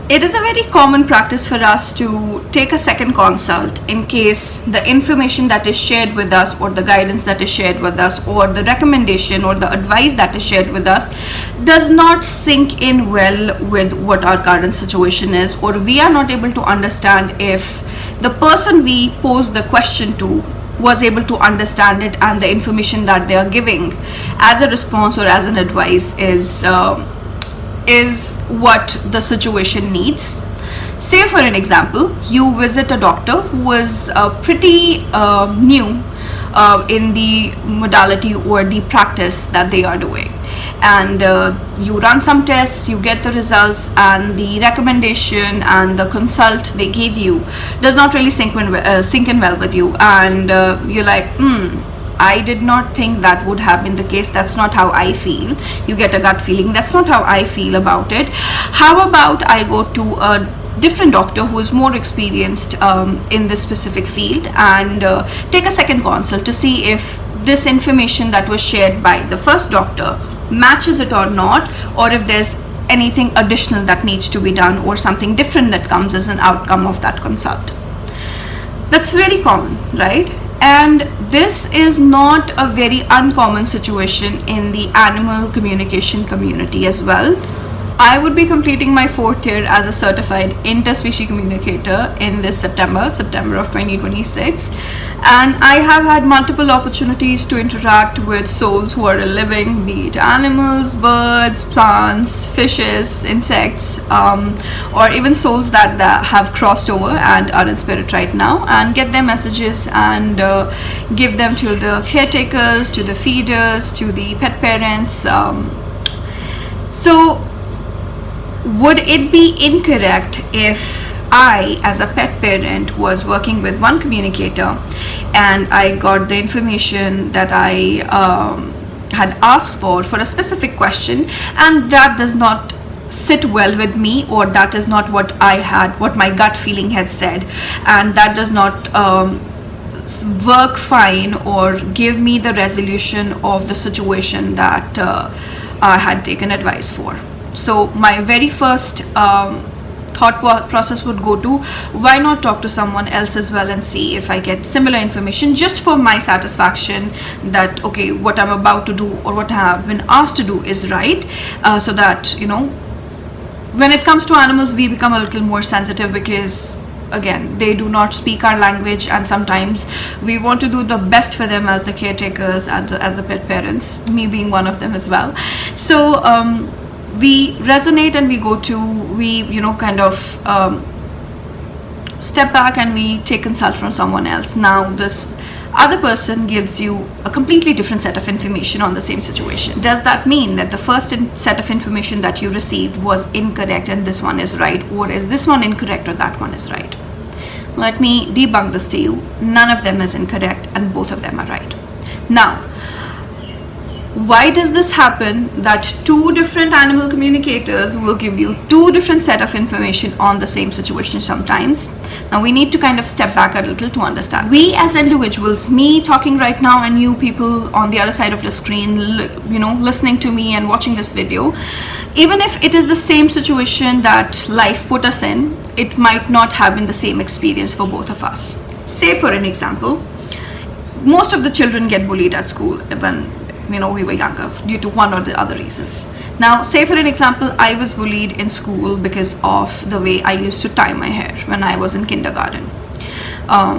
It is a very common practice for us to take a second consult in case the information that is shared with us, or the guidance that is shared with us, or the recommendation or the advice that is shared with us does not sink in well with what our current situation is, or we are not able to understand if the person we pose the question to was able to understand it, and the information that they are giving as a response or as an advice is what the situation needs. Say for an example, you visit a doctor who is pretty new in the modality or the practice that they are doing, and you run some tests, you get the results, and the recommendation and the consult they gave you does not really sink in well with you, and you're like, I did not think that would have been the case. That's not how I feel. You get a gut feeling. That's not how I feel about it. How about I go to a different doctor who is more experienced in this specific field, and take a second consult to see if this information that was shared by the first doctor matches it or not, or if there's anything additional that needs to be done, or something different that comes as an outcome of that consult. That's very common, right? And this is not a very uncommon situation in the animal communication community as well. I would be completing my 4th year as a certified interspecies communicator in this September of 2026, and I have had multiple opportunities to interact with souls who are living, be it animals, birds, plants, fishes, insects, or even souls that have crossed over and are in spirit right now, and get their messages and give them to the caretakers, to the feeders, to the pet parents. So would it be incorrect if I, as a pet parent, was working with one communicator and I got the information that I had asked for a specific question, and that does not sit well with me, or that is not what my gut feeling had said, and that does not work fine or give me the resolution of the situation that I had taken advice for? So my very first thought process would go to, why not talk to someone else as well and see if I get similar information, just for my satisfaction that, okay, what I'm about to do or what I have been asked to do is right, so that, when it comes to animals, we become a little more sensitive, because again, they do not speak our language, and sometimes we want to do the best for them as the caretakers, as the pet parents, me being one of them as well. So we resonate, and we kind of step back and we take consult from someone else. Now this other person gives you a completely different set of information on the same situation. Does that mean that the first set of information that you received was incorrect and this one is right, or is this one incorrect or that one is right? Let me debunk this to you. None of them is incorrect and both of them are right. Now, why does this happen that two different animal communicators will give you two different set of information on the same situation sometimes? Now we need to kind of step back a little to understand. We as individuals, me talking right now and you people on the other side of the screen, listening to me and watching this video, even if it is the same situation that life put us in, it might not have been the same experience for both of us. Say for an example, most of the children get bullied at school when we were younger due to one or the other reasons. Now, say for an example, I was bullied in school because of the way I used to tie my hair when I was in kindergarten. I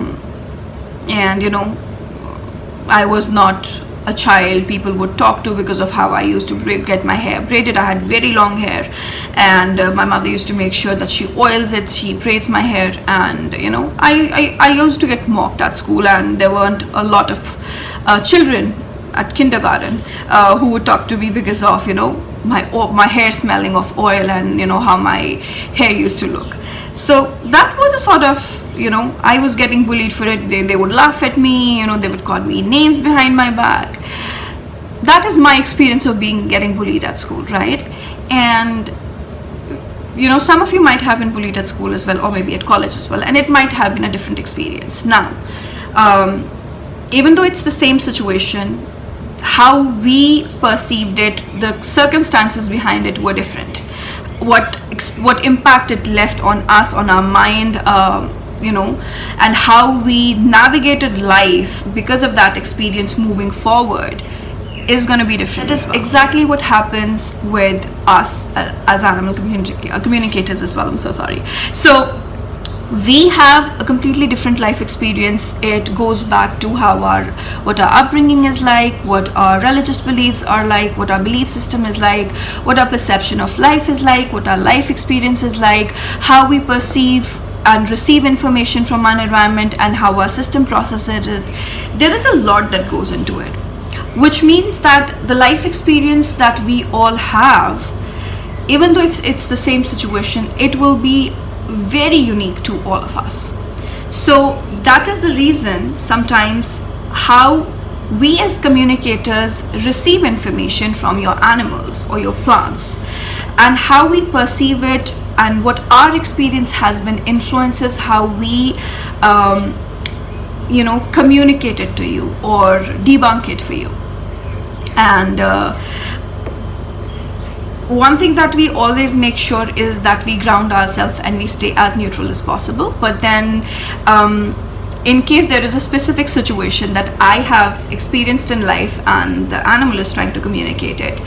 was not a child people would talk to because of how I used to get my hair braided. I had very long hair, and my mother used to make sure that she oils it, she braids my hair, and I used to get mocked at school, and there weren't a lot of children at kindergarten who would talk to me because of my hair smelling of oil and how my hair used to look. So that was a sort of I was getting bullied for it. They would laugh at me, they would call me names behind my back. That is my experience of getting bullied at school, right? And some of you might have been bullied at school as well, or maybe at college as well, and it might have been a different experience. Now, even though it's the same situation, how we perceived it, the circumstances behind it were different. What what impact it left on us, on our mind, and how we navigated life because of that experience moving forward is going to be different. That is exactly what happens with us as animal communicators as well. I'm so sorry. So we have a completely different life experience. It goes back to what our upbringing is like, what our religious beliefs are like, what our belief system is like, what our perception of life is like, what our life experience is like, how we perceive and receive information from our environment, and how our system processes it. There is a lot that goes into it, which means that the life experience that we all have, even though if it's the same situation, it will be very unique to all of us. So that is the reason sometimes how we as communicators receive information from your animals or your plants, and how we perceive it and what our experience has been influences how we communicate it to you or debunk it for you. And one thing that we always make sure is that we ground ourselves and we stay as neutral as possible. But then in case there is a specific situation that I have experienced in life and the animal is trying to communicate it,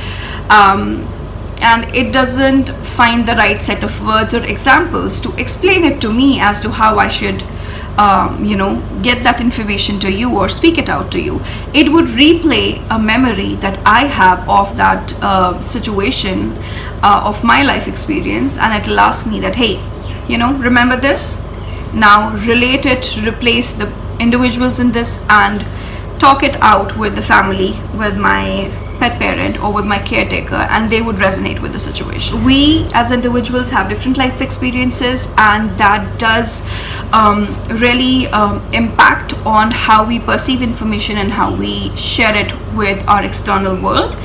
and it doesn't find the right set of words or examples to explain it to me as to how I should get that information to you or speak it out to you, it would replay a memory that I have of that situation of my life experience, and it'll ask me that, hey, remember this? Now relate it, replace the individuals in this, and talk it out with the family, with my pet parent or with my caretaker, and they would resonate with the situation. We as individuals have different life experiences, and that does really impact on how we perceive information and how we share it with our external world.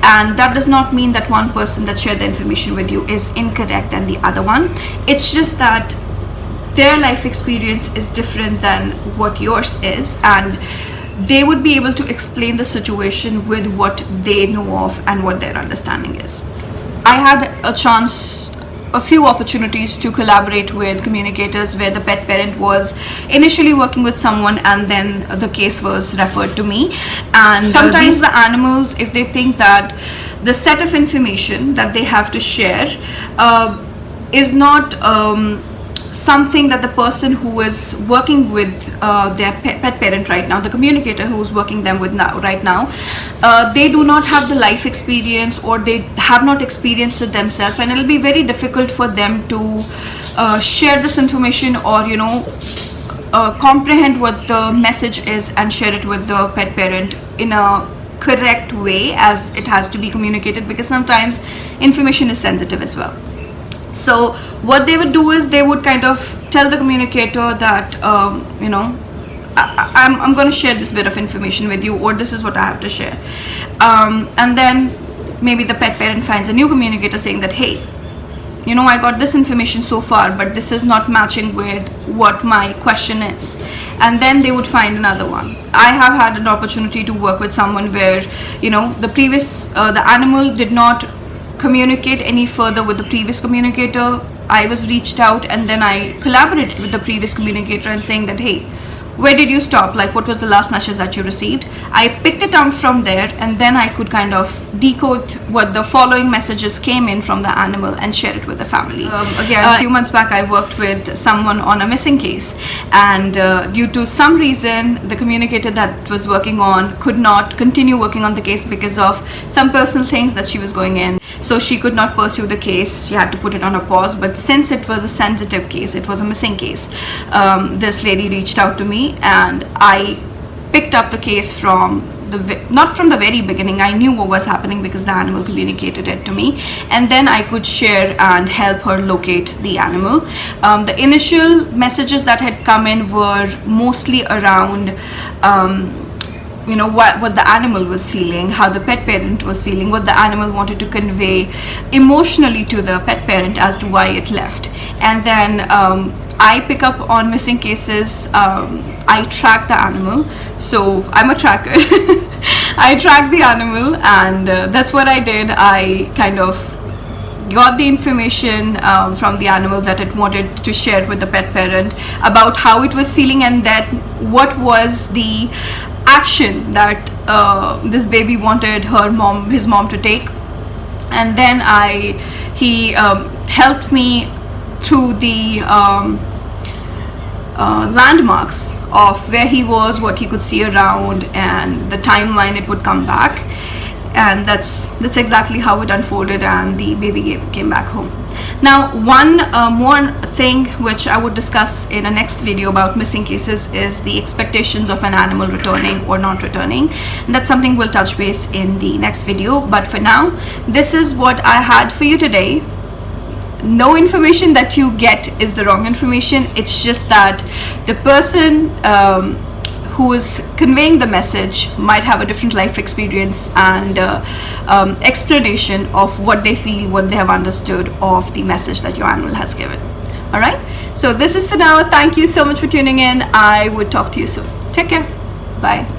And that does not mean that one person that shared the information with you is incorrect than the other one. It's just that their life experience is different than what yours is, and they would be able to explain the situation with what they know of and what their understanding is. I had a few opportunities to collaborate with communicators where the pet parent was initially working with someone and then the case was referred to me. And sometimes the animals, if they think that the set of information that they have to share is not something that the person who is working with their pet parent right now, the communicator who is working them with right now, they do not have the life experience or they have not experienced it themselves, and it'll be very difficult for them to share this information or comprehend what the message is and share it with the pet parent in a correct way as it has to be communicated, because sometimes information is sensitive as well. So what they would do is they would kind of tell the communicator that I'm going to share this bit of information with you, or this is what I have to share, and then maybe the pet parent finds a new communicator saying that, hey, I got this information so far, but this is not matching with what my question is. And then they would find another one. I have had an opportunity to work with someone where the animal did not communicate any further with the previous communicator. I was reached out, and then I collaborated with the previous communicator and saying that, hey, where did you stop? Like, what was the last message that you received? I picked it up from there, and then I could kind of decode what the following messages came in from the animal and share it with the family. Again, a few months back, I worked with someone on a missing case, and due to some reason, the communicator that was working on could not continue working on the case because of some personal things that she was going in. So she could not pursue the case. She had to put it on a pause. But since it was a sensitive case, it was a missing case, this lady reached out to me, and I picked up the case from not from the very beginning. I knew what was happening because the animal communicated it to me, and then I could share and help her locate the animal. The initial messages that had come in were mostly around what the animal was feeling, how the pet parent was feeling, what the animal wanted to convey emotionally to the pet parent as to why it left. And then I pick up on missing cases. I track the animal, so I'm a tracker. I track the animal, and that's what I did. I kind of got the information from the animal that it wanted to share with the pet parent about how it was feeling, and that what was the action that this baby wanted his mom to take. And then he helped me through the landmarks of where he was, what he could see around, and the timeline it would come back. And that's exactly how it unfolded, and the baby came back home. Now, one more thing which I would discuss in a next video about missing cases is the expectations of an animal returning or not returning. And that's something we'll touch base in the next video. But for now, this is what I had for you today. No information that you get is the wrong information. It's just that the person who is conveying the message might have a different life experience and explanation of what they feel, what they have understood of the message that your animal has given. All right, so this is for now. Thank you so much for tuning in. I would talk to you soon. Take care. Bye.